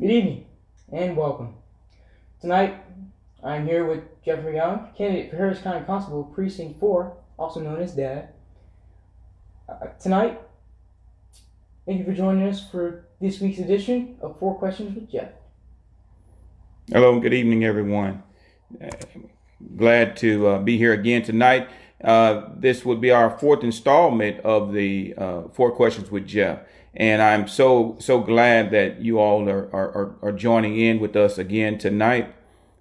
Good evening and welcome. Tonight, I'm here with Jeffery McGowen, candidate for Harris County Constable, Precinct 4, also known as Dad. Tonight, thank you for joining us for this week's edition of 4 Questions with Jeff. Hello, good evening, everyone. Glad to be here again tonight. This would be our 4th installment of the 4 Questions with Jeff. And I'm so glad that you all are joining in with us again tonight.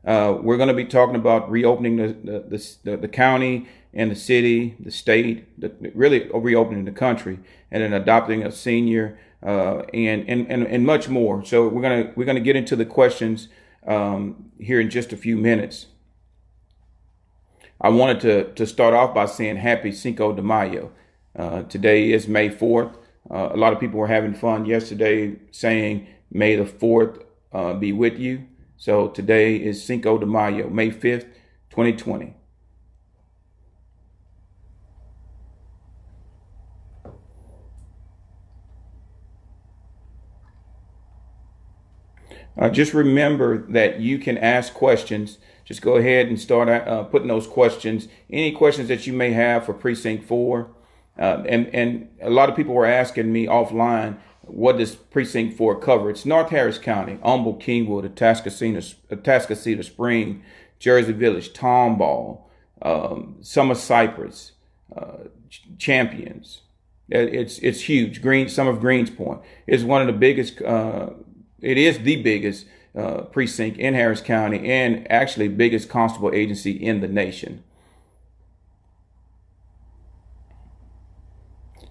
We're going to be talking about reopening the county and the city, the state, really reopening the country, and then adopting a senior and much more. So we're gonna get into the questions here in just a few minutes. I wanted to start off by saying Happy Cinco de Mayo. Today is May 4th. A lot of people were having fun yesterday saying May the 4th be with you. So today is Cinco de Mayo, May 5th, 2020. Just remember that you can ask questions. Just go ahead and start putting those questions, any questions that you may have for Precinct 4. And a lot of people were asking me offline, what does Precinct 4 cover? It's North Harris County, Humble, Kingwood, Atascocita Spring, Jersey Village, Tomball, Summer Cypress, Champions. It's huge. Some of Greenspoint. It's one of the biggest. It is the biggest precinct in Harris County and actually biggest constable agency in the nation.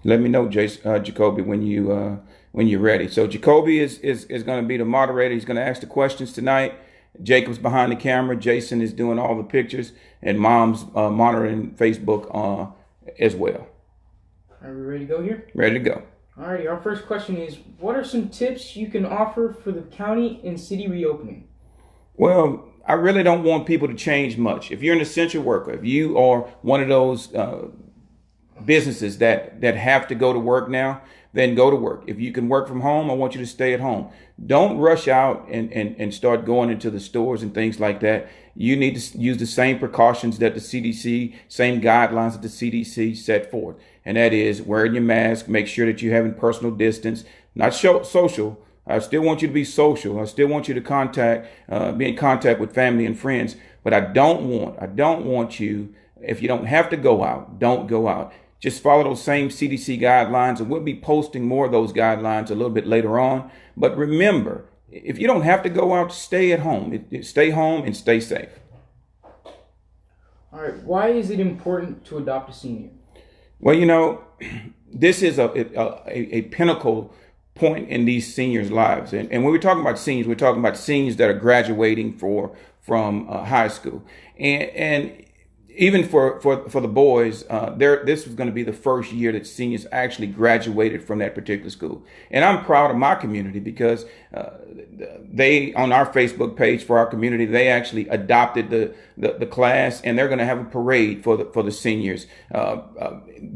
Let me know, Jacoby, when you're ready. So Jacoby is going to be the moderator. He's going to ask the questions tonight. Jacob's behind the camera. Jason is doing all the pictures, and Mom's monitoring Facebook as well. Are we ready to go here? Ready to go. Alrighty, our first question is, what are some tips you can offer for the county and city reopening? Well, I really don't want people to change much. If you're an essential worker, if you are one of those businesses that have to go to work now, then go to work. If you can work from home, I want you to stay at home. Don't rush out and start going into the stores and things like that. You need to use the same precautions that the CDC, same guidelines that the CDC set forth. And that is wearing your mask, make sure that you're having personal distance, not social. I still want you to be social. I still want you to be in contact with family and friends. But I don't want you, if you don't have to go out, don't go out. Just follow those same CDC guidelines, and we'll be posting more of those guidelines a little bit later on. But remember, if you don't have to go out, stay at home. Stay home and stay safe. All right, why is it important to adopt a senior? Well, this is a pinnacle point in these seniors' lives. And when we're talking about seniors, we're talking about seniors that are graduating from high school. And even for the boys, this was going to be the first year that seniors actually graduated from that particular school. And I'm proud of my community because they, on our Facebook page for our community, they actually adopted the class, and they're going to have a parade for the seniors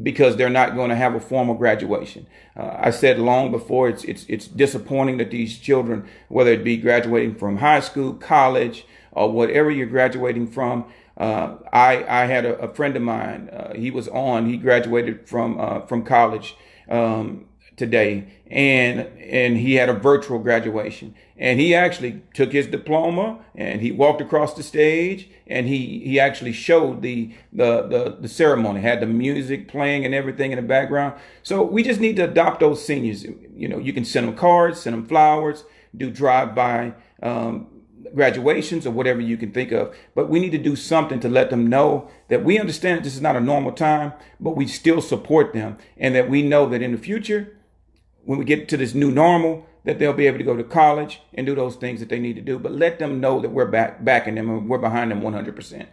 because they're not going to have a formal graduation. I said long before, it's disappointing that these children, whether it be graduating from high school, college, or whatever you're graduating from. I had a friend of mine. He graduated from college today, and he had a virtual graduation. And he actually took his diploma and he walked across the stage, and he actually showed the ceremony, had the music playing and everything in the background. So we just need to adopt those seniors. You can send them cards, send them flowers, do drive-by graduations or whatever you can think of, but we need to do something to let them know that we understand that this is not a normal time, but we still support them, and that we know that in the future, when we get to this new normal, that they'll be able to go to college and do those things that they need to do. But let them know that we're backing them and we're behind them 100%.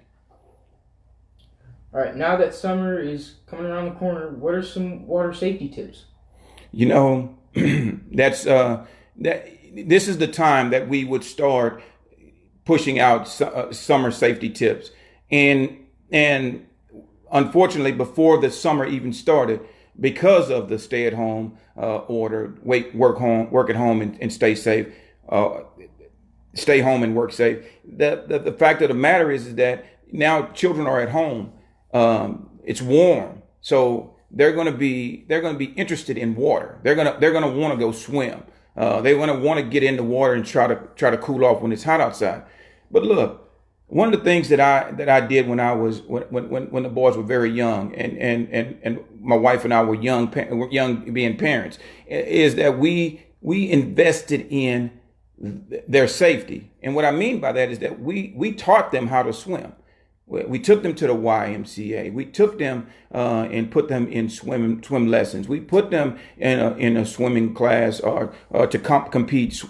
All right, now that summer is coming around the corner, what are some water safety tips? This is the time that we would start pushing out summer safety tips. And unfortunately, before the summer even started, because of the stay-at-home order, work at home and stay safe, stay home and work safe. The fact of the matter is that now children are at home. It's warm, so they're going to be interested in water. They're going to want to go swim. They're going to want to get in the water and try to cool off when it's hot outside. But look, one of the things that I did when the boys were very young, and my wife and I were young being parents, is that we invested in their safety. And what I mean by that is that we taught them how to swim. We took them to the YMCA. We took them and put them in swim lessons. We put them in a swimming class or to compete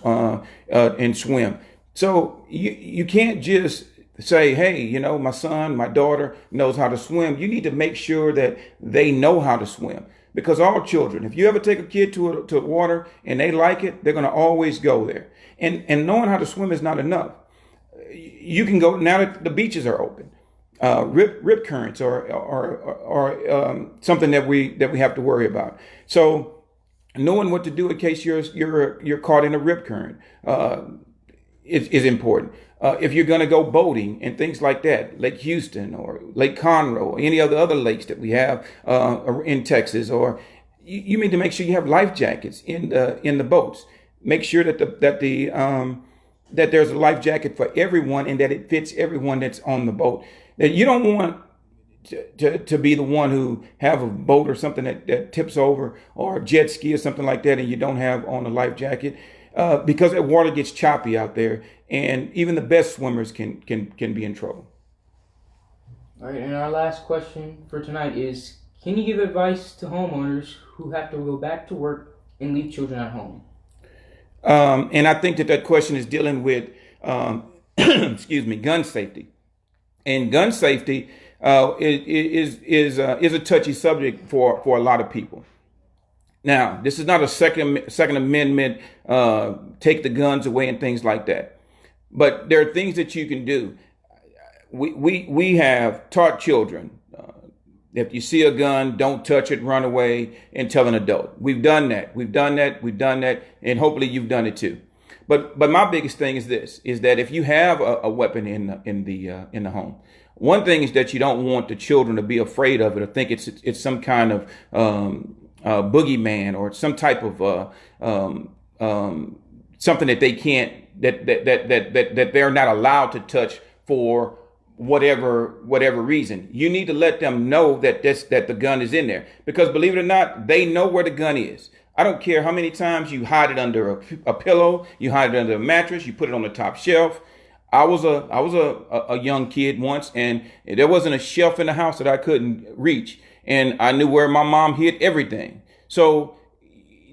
and swim. So you can't just say, hey, my son, my daughter knows how to swim. You need to make sure that they know how to swim, because all children, if you ever take a kid to water and they like it, they're going to always go there. And knowing how to swim is not enough. You can go now that the beaches are open. Rip currents or something that we have to worry about. So knowing what to do in case you're caught in a rip current is important. If you're going to go boating and things like that, Lake Houston or Lake Conroe or any other lakes that we have in Texas, or you need to make sure you have life jackets in the boats. Make sure that that there's a life jacket for everyone and that it fits everyone that's on the boat. That you don't want to be the one who have a boat or something that tips over, or a jet ski or something like that, and you don't have on a life jacket, because that water gets choppy out there, and even the best swimmers can be in trouble. All right, and our last question for tonight is: can you give advice to homeowners who have to go back to work and leave children at home? And I think that question is dealing with, gun safety. And gun safety is a touchy subject for a lot of people. Now, this is not a Second Amendment, take the guns away and things like that. But there are things that you can do. We have taught children, if you see a gun, don't touch it, run away, and tell an adult. We've done that, and hopefully you've done it too. But my biggest thing is this: is that if you have a weapon in the home, one thing is that you don't want the children to be afraid of it or think it's some kind of boogeyman or some type of something that they can't that they're not allowed to touch for whatever reason. You need to let them know that the gun is in there, because believe it or not, they know where the gun is. I don't care how many times you hide it under a pillow, you hide it under a mattress, you put it on the top shelf. I was a young kid once, and there wasn't a shelf in the house that I couldn't reach, and I knew where my mom hid everything. So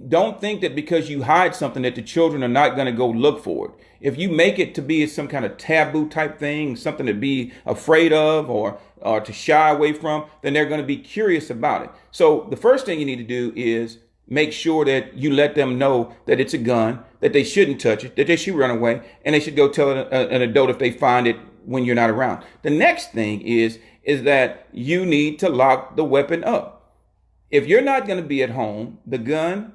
don't think that because you hide something that the children are not going to go look for it. If you make it to be some kind of taboo type thing, something to be afraid of or to shy away from, then they're going to be curious about it. So the first thing you need to do is make sure that you let them know that it's a gun, that they shouldn't touch it, that they should run away, and they should go tell an adult if they find it when you're not around. The next thing is that you need to lock the weapon up. If you're not going to be at home, the gun,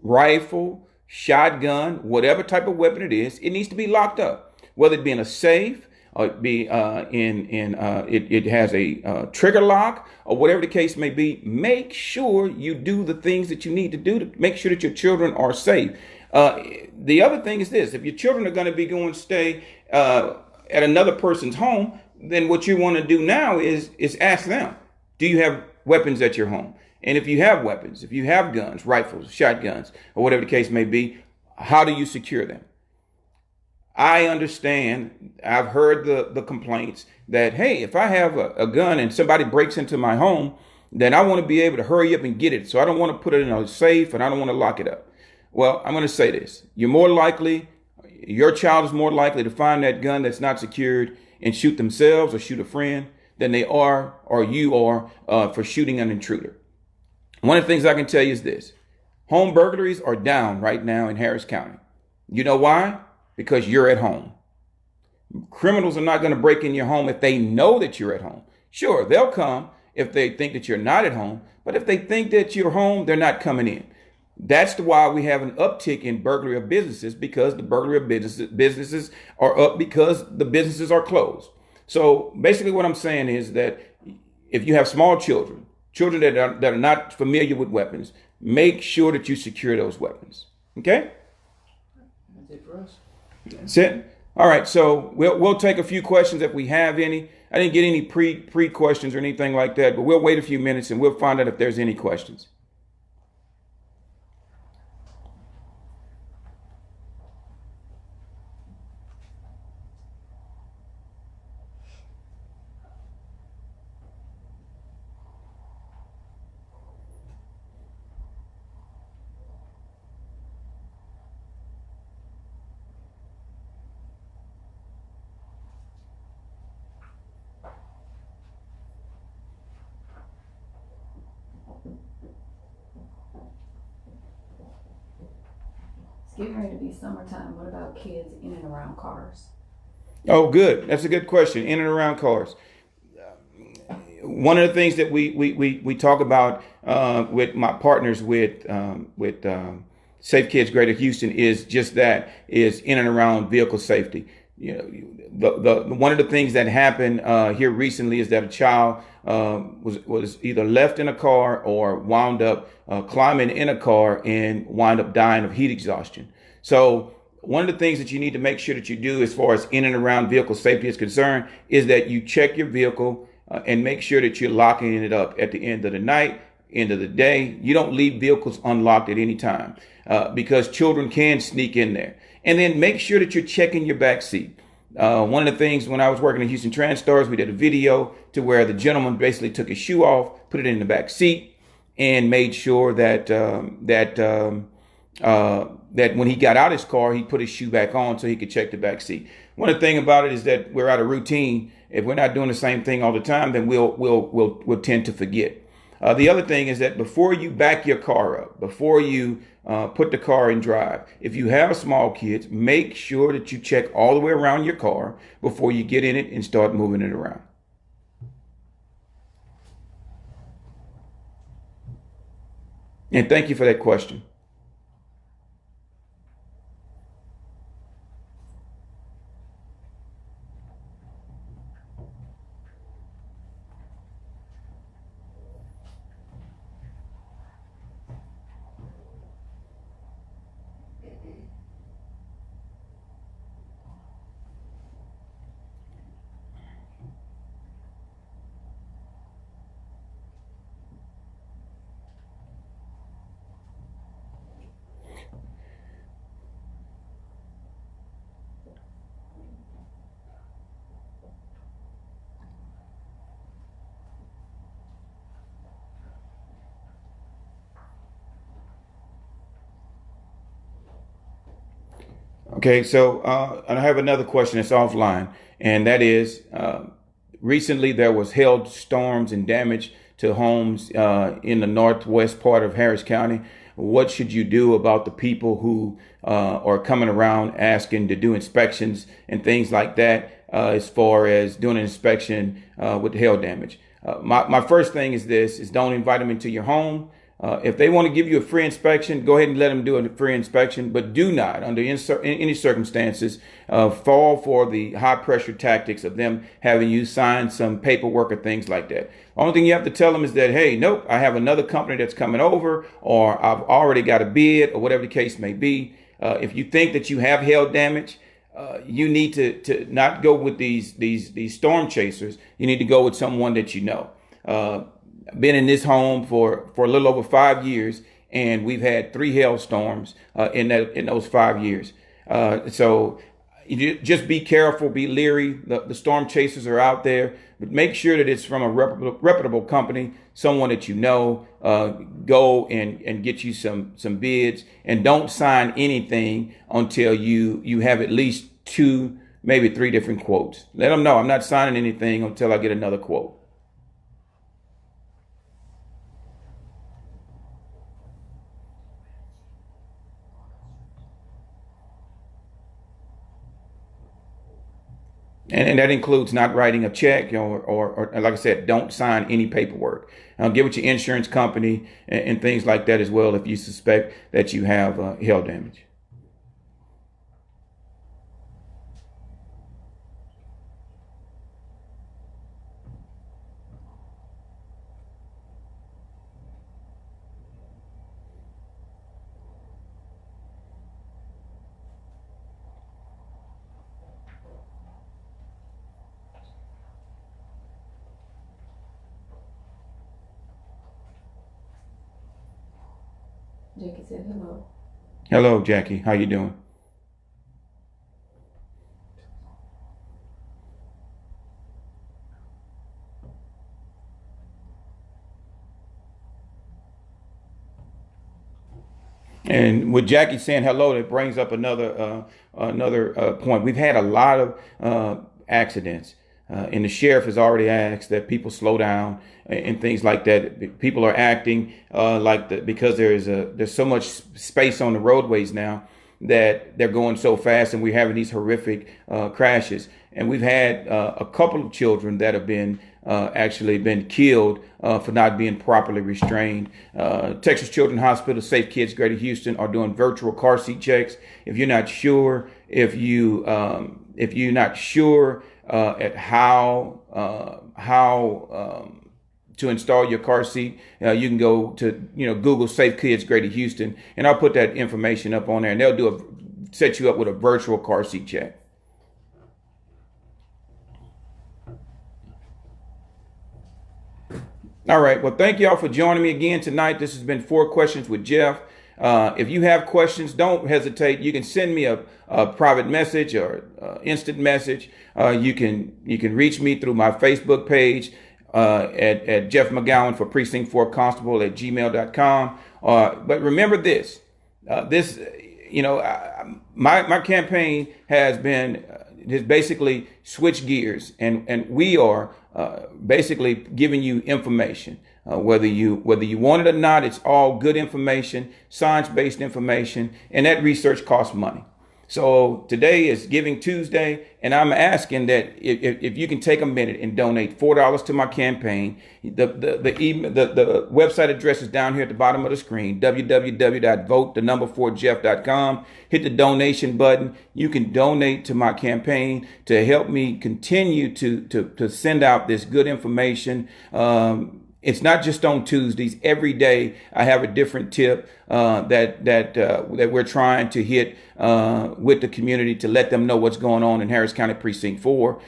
rifle, shotgun, whatever type of weapon it is, it needs to be locked up, whether it be in a safe or it be it has a trigger lock or whatever the case may be. Make sure you do the things that you need to do to make sure that your children are safe. The other thing is this: if your children are going to be going to stay at another person's home, then what you want to do now is ask them, do you have weapons at your home? And if you have weapons, if you have guns, rifles, shotguns, or whatever the case may be, how do you secure them? I understand. I've heard the complaints that, hey, if I have a gun and somebody breaks into my home, then I want to be able to hurry up and get it. So I don't want to put it in a safe and I don't want to lock it up. Well, I'm going to say this. Your child is more likely to find that gun that's not secured and shoot themselves or shoot a friend than they are, or you are, for shooting an intruder. One of the things I can tell you is this: home burglaries are down right now in Harris County. You know why? Because you're at home. Criminals are not going to break in your home if they know that you're at home. Sure, they'll come if they think that you're not at home, but if they think that you're home, they're not coming in. That's why we have an uptick in burglary of businesses, because the burglary of businesses are up because the businesses are closed. So basically what I'm saying is that if you have small children, children that are not familiar with weapons, make sure that you secure those weapons. Okay? That's it for us. That's it. All right, so we'll take a few questions if we have any. I didn't get any pre questions or anything like that, but we'll wait a few minutes and we'll find out if there's any questions. It's getting ready to be summertime. What about kids in and around cars? Oh, good. That's a good question. In and around cars. One of the things that we talk about with my partners with Safe Kids Greater Houston is just that, is in and around vehicle safety. You know, the one of the things that happened here recently is that a child was either left in a car or wound up climbing in a car and wind up dying of heat exhaustion. So one of the things that you need to make sure that you do as far as in and around vehicle safety is concerned is that you check your vehicle and make sure that you're locking it up at the end of the night, end of the day. You don't leave vehicles unlocked at any time because children can sneak in there. And then make sure that you're checking your back seat. One of the things when I was working at Houston Transtars, we did a video to where the gentleman basically took his shoe off, put it in the back seat, and made sure that that when he got out of his car, he put his shoe back on so he could check the back seat. One thing about it is that we're out of routine. If we're not doing the same thing all the time, then we'll tend to forget. The other thing is that before you back your car up, before you put the car in drive, if you have small kids, make sure that you check all the way around your car before you get in it and start moving it around. And thank you for that question. Okay, so I have another question that's offline, and that is recently there was hail storms and damage to homes in the northwest part of Harris County. What should you do about the people who are coming around asking to do inspections and things like that as far as doing an inspection with hail damage? My first thing is this, is don't invite them into your home. If they want to give you a free inspection, go ahead and let them do a free inspection, but do not, under any circumstances, fall for the high pressure tactics of them having you sign some paperwork or things like that. The only thing you have to tell them is that, hey, nope, I have another company that's coming over, or I've already got a bid, or whatever the case may be. If you think that you have hail damage, you need to not go with these storm chasers. You need to go with someone that you know. Been in this home for a little over 5 years, and we've had 3 hailstorms in those 5 years. So you just be careful, be leery. The storm chasers are out there, but make sure that it's from a reputable company, someone that you know. Go and get you some bids, and don't sign anything until you have at least 2, maybe 3 different quotes. Let them know I'm not signing anything until I get another quote. And that includes not writing a check or like I said, don't sign any paperwork. Get with your insurance company and things like that as well if you suspect that you have hail damage. Jackie said hello. Hello, Jackie. How you doing? And with Jackie saying hello, that brings up another point. We've had a lot of accidents, and the sheriff has already asked that people slow down and things like that. People are acting because there's so much space on the roadways now that they're going so fast, and we're having these horrific crashes. And we've had a couple of children that have been actually been killed for not being properly restrained. Texas Children's Hospital, Safe Kids Greater Houston are doing virtual car seat checks. If you're not sure, at how to install your car seat, you can go to Google Safe Kids Greater Houston, and I'll put that information up on there, and they'll set you up with a virtual car seat check. All right. Well, thank y'all for joining me again tonight. This has been 4 Questions with Jeff. If you have questions, don't hesitate. You can send me a private message or instant message. You can reach me through my Facebook page at Jeff McGowen for Precinct 4 Constable at gmail.com. But remember this, my campaign has basically switched gears, and we are basically giving you information. Whether you want it or not, it's all good information, science-based information, and that research costs money. So today is Giving Tuesday, and I'm asking that if you can take a minute and donate $4 to my campaign. The website address is down here at the bottom of the screen, www.vote4jeff.com. Hit the donation button. You can donate to my campaign to help me continue to send out this good information. It's not just on Tuesdays. Every day I have a different tip that we're trying to hit with the community to let them know what's going on in Harris County Precinct 4.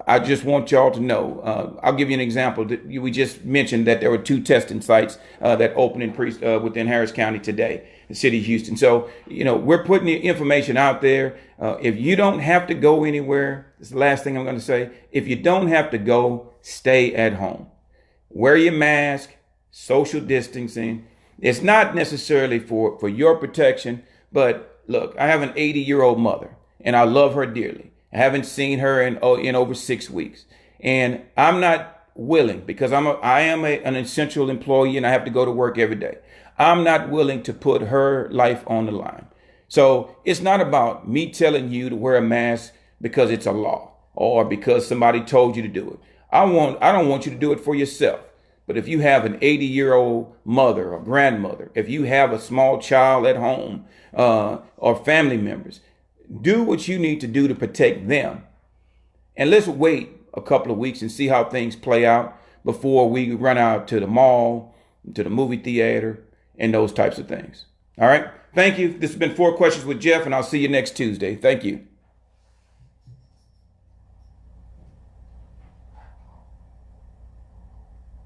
I just want y'all to know. I'll give you an example. We just mentioned that there were 2 testing sites that opened within Harris County today, the city of Houston. So, we're putting the information out there. If you don't have to go anywhere, this is the last thing I'm going to say. If you don't have to go, stay at home. Wear your mask, social distancing. It's not necessarily for your protection, but look, I have an 80-year-old mother, and I love her dearly. I haven't seen her in over 6 weeks, and I'm not willing, because I am an essential employee, and I have to go to work every day. I'm not willing to put her life on the line. So it's not about me telling you to wear a mask because it's a law or because somebody told you to do it. I don't want you to do it for yourself. But if you have an 80-year-old mother or grandmother, if you have a small child at home or family members, do what you need to do to protect them. And let's wait a couple of weeks and see how things play out before we run out to the mall, to the movie theater, and those types of things. All right. Thank you. This has been 4 Questions with Jeff, and I'll see you next Tuesday. Thank you.